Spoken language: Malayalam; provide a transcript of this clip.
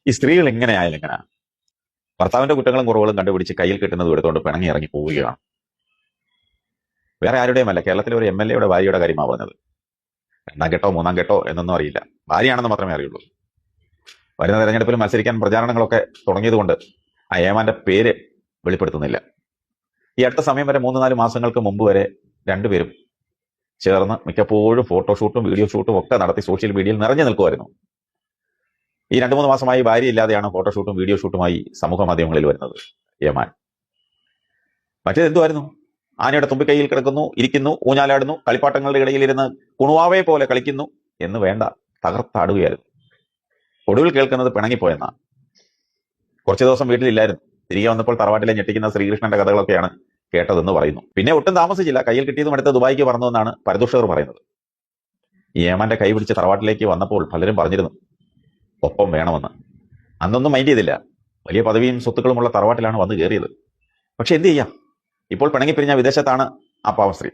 ഈ സ്ത്രീകൾ എങ്ങനെ ആയാലും എങ്ങനെ ഭർത്താവിന്റെ കുറ്റങ്ങളും കുറവുകളും കണ്ടുപിടിച്ച് കയ്യിൽ കിട്ടുന്നതും എടുത്തുകൊണ്ട് പിണങ്ങി ഇറങ്ങി പോവുകയാണ്. വേറെ ആരുടെയുമല്ല, കേരളത്തിലെ ഒരു MLA ഭാര്യയുടെ കാര്യമാണ് പറഞ്ഞത്. 2ാം ഘട്ടോ 3ാം ഘട്ടോ എന്നൊന്നും അറിയില്ല, ഭാര്യയാണെന്ന് മാത്രമേ അറിയുള്ളൂ. വരുന്ന തെരഞ്ഞെടുപ്പിൽ മത്സരിക്കാൻ പ്രചാരണങ്ങളൊക്കെ തുടങ്ങിയതുകൊണ്ട് ആ ഏമാന്റെ പേര് വെളിപ്പെടുത്തുന്നില്ല. ഈ അടുത്ത സമയം വരെ 3-4 മാസങ്ങൾക്ക് മുമ്പ് വരെ രണ്ടുപേരും ചേർന്ന് മിക്കപ്പോഴും ഫോട്ടോഷൂട്ടും വീഡിയോ ഷൂട്ടും ഒക്കെ നടത്തി സോഷ്യൽ മീഡിയയിൽ നിറഞ്ഞു നിൽക്കുമായിരുന്നു. ഈ 2-3 മാസമായി ഭാര്യ ഇല്ലാതെയാണ് ഫോട്ടോഷൂട്ടും വീഡിയോ ഷൂട്ടുമായി സമൂഹ മാധ്യമങ്ങളിൽ വരുന്നത് ഏമാൻ. മറ്റേതെന്തുമായിരുന്നു? ആനയുടെ തുമ്പിക്കൈയിൽ കിടക്കുന്നു, ഇരിക്കുന്നു, ഊഞ്ഞാലാടുന്നു, കളിപ്പാട്ടങ്ങളുടെ ഇടയിലിരുന്ന് കുണുവാവെ പോലെ കളിക്കുന്നു എന്ന് വേണ്ട, തകർത്താടുകയായിരുന്നു. ഒടുവിൽ കേൾക്കുന്നത് പിണങ്ങിപ്പോയെന്നാ. കുറച്ചു ദിവസം വീട്ടിലില്ലായിരുന്നു. തിരികെ വന്നപ്പോൾ തറവാട്ടിലെ ഞെട്ടിക്കുന്ന ശ്രീകൃഷ്ണന്റെ കഥകളൊക്കെയാണ് കേട്ടതെന്ന് പറയുന്നു. പിന്നെ ഒട്ടും താമസിച്ചില്ല, കയ്യിൽ കിട്ടിയതും എടുത്ത് ദുബായിക്ക് പറന്നുവെന്നാണ് പരദൂഷകർ പറയുന്നത്. ഈ ഏമാന്റെ കൈ പിടിച്ച് തറവാട്ടിലേക്ക് വന്നപ്പോൾ പലരും പറഞ്ഞിരുന്നു ഒപ്പം വേണമെന്ന്. അന്നൊന്നും മൈൻഡ് ചെയ്തില്ല. വലിയ പദവിയും സ്വത്തുക്കളുമുള്ള തറവാട്ടിലാണ് വന്ന് കയറിയത്. പക്ഷെ എന്ത് ചെയ്യാം, ഇപ്പോൾ പിണങ്ങിപ്പിരിഞ്ഞ വിദേശത്താണ് ആ പാവം സ്ത്രീ.